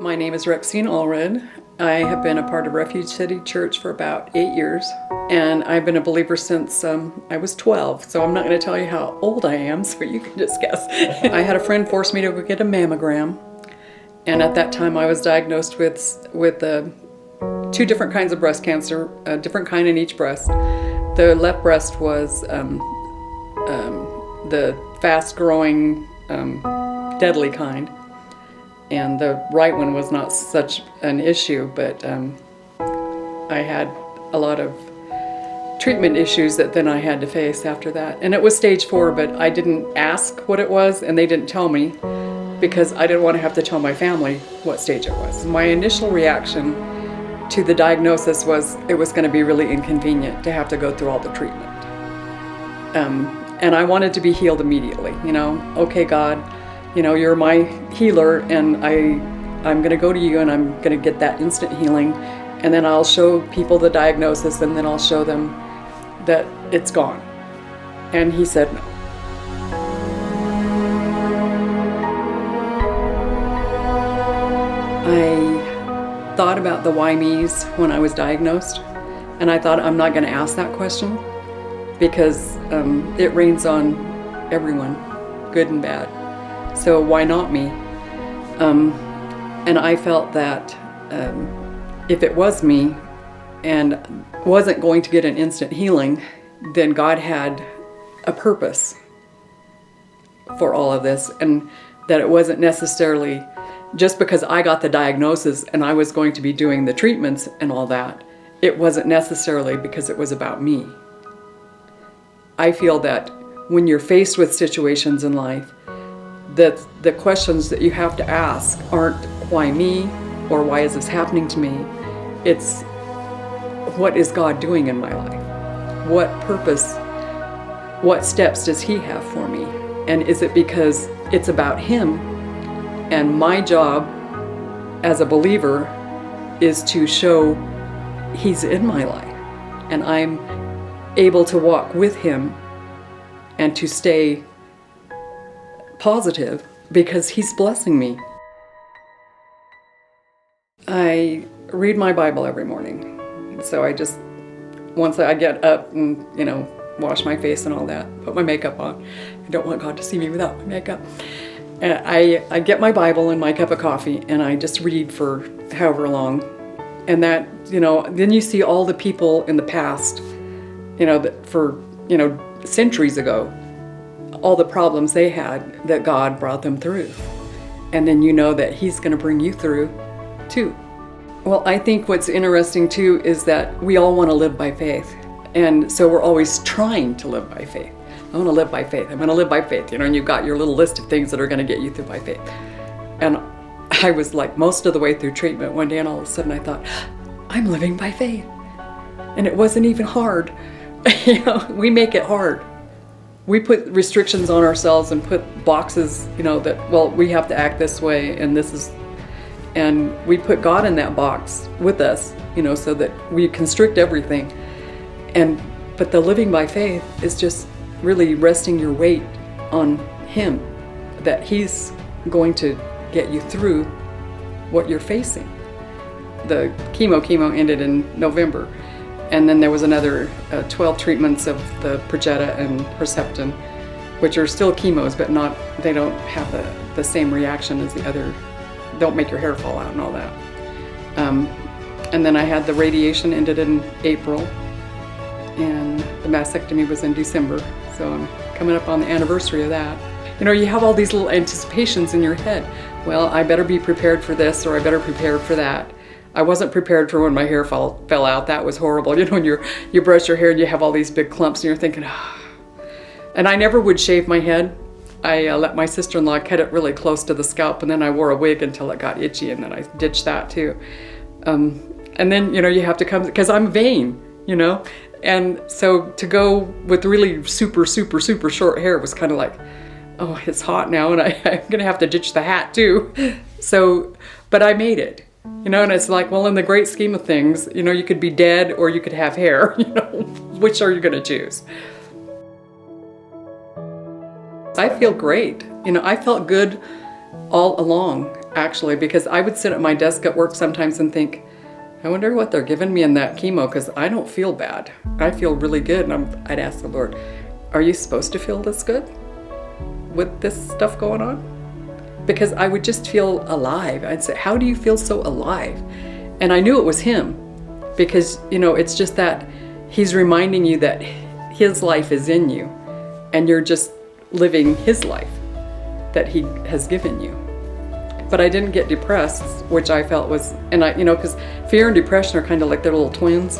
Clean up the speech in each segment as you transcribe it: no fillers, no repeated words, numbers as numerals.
My name is Rexene. I have been a part of Refuge City Church for about 8 years, and I've been a believer since I was 12, so I'm not going to tell you how old I am, so you can just guess. I had a friend force me to go get a mammogram, and at that time I was diagnosed with two different kinds of breast cancer, a different kind in each breast. The left breast was the fast-growing, deadly kind. And the right one was not such an issue, but I had a lot of treatment issues that then I had to face after that. And it was stage 4, but I didn't ask what it was, and they didn't tell me because I didn't want to have to tell my family what stage it was. My initial reaction to the diagnosis was it was going to be really inconvenient to have to go through all the treatment. And I wanted to be healed immediately, okay, God, you're my healer, and I'm going to go to you and I'm going to get that instant healing, and then I'll show people the diagnosis, and then I'll show them that it's gone. And he said no. I thought about the why me's when I was diagnosed, and I thought I'm not going to ask that question because it rains on everyone, good and bad. So why not me? And I felt that if it was me and wasn't going to get an instant healing, then God had a purpose for all of this, and that it wasn't necessarily just because I got the diagnosis and I was going to be doing the treatments and all that. It wasn't necessarily because it was about me. I feel that when you're faced with situations in life, that the questions that you have to ask aren't why me or why is this happening to me. It's what is God doing in my life? What purpose, what steps does He have for me? And is it because it's about Him, and my job as a believer is to show He's in my life, and I'm able to walk with Him and to stay positive because He's blessing me. I read my Bible every morning. So once I get up and, wash my face and all that, put my makeup on. I don't want God to see me without my makeup. And I get my Bible and my cup of coffee, and I just read for however long. And that, then you see all the people in the past, that for, centuries ago, all the problems they had, that God brought them through. And then you know that He's going to bring you through too. Well, I think what's interesting too is that we all want to live by faith. And so we're always trying to live by faith. I want to live by faith. I'm going to live by faith. And you've got your little list of things that are going to get you through by faith. And I was like most of the way through treatment one day, and all of a sudden I thought, I'm living by faith. And it wasn't even hard. We make it hard. We put restrictions on ourselves and put boxes, that, we have to act this way, and we put God in that box with us, so that we constrict everything. But the living by faith is just really resting your weight on Him, that He's going to get you through what you're facing. The chemo ended in November. And then there was another 12 treatments of the Perjeta and Herceptin, which are still chemos, but they don't have the same reaction as the other, don't make your hair fall out and all that. And then I had the radiation ended in April, and the mastectomy was in December. So I'm coming up on the anniversary of that. You have all these little anticipations in your head. Well, I better be prepared for this, or I better prepare for that. I wasn't prepared for when my hair fell out. That was horrible. When you brush your hair and you have all these big clumps and you're thinking, ah. And I never would shave my head. I let my sister-in-law cut it really close to the scalp, and then I wore a wig until it got itchy, and then I ditched that too. And then, you have to come, because I'm vain, And so to go with really super, super, super short hair was kind of like, oh, it's hot now, and I'm going to have to ditch the hat too. So, but I made it. And it's like, well, in the great scheme of things, you could be dead or you could have hair, which are you going to choose? I feel great. I felt good all along. actually, because I would sit at my desk at work sometimes and think, I wonder what they're giving me in that chemo, because I don't feel bad. I feel really good. And I'd ask the Lord, are you supposed to feel this good with this stuff going on? Because I would just feel alive. I'd say, how do you feel so alive? And I knew it was Him, because, it's just that He's reminding you that His life is in you, and you're just living His life that He has given you. But I didn't get depressed, which I felt was, and because fear and depression are kind of like they're little twins.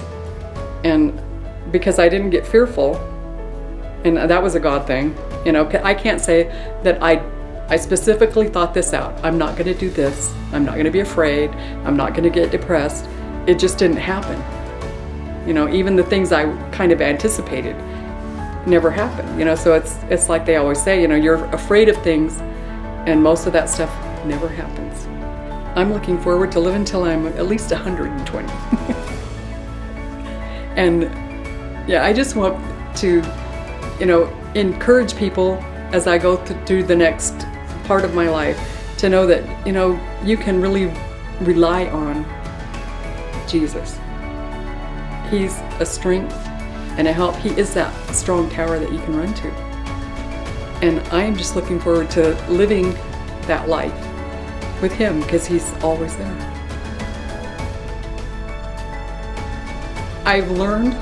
And because I didn't get fearful, and that was a God thing, I can't say that I specifically thought this out. I'm not going to do this. I'm not going to be afraid. I'm not going to get depressed. It just didn't happen. Even the things I kind of anticipated never happened. So it's like they always say, you're afraid of things, and most of that stuff never happens. I'm looking forward to living till I'm at least 120. And yeah, I just want to, encourage people as I go through the next part of my life to know that, you can really rely on Jesus. He's a strength and a help. He is that strong tower that you can run to. And I'm just looking forward to living that life with Him, because He's always there. I've learned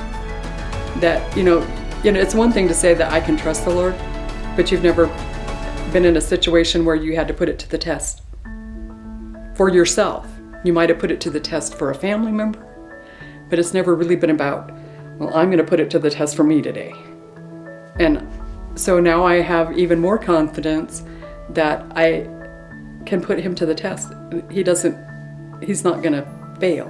that, it's one thing to say that I can trust the Lord, but you've never been in a situation where you had to put it to the test for yourself. You might have put it to the test for a family member, but it's never really been about, well, I'm going to put it to the test for me today. And so now I have even more confidence that I can put Him to the test. He's not going to fail.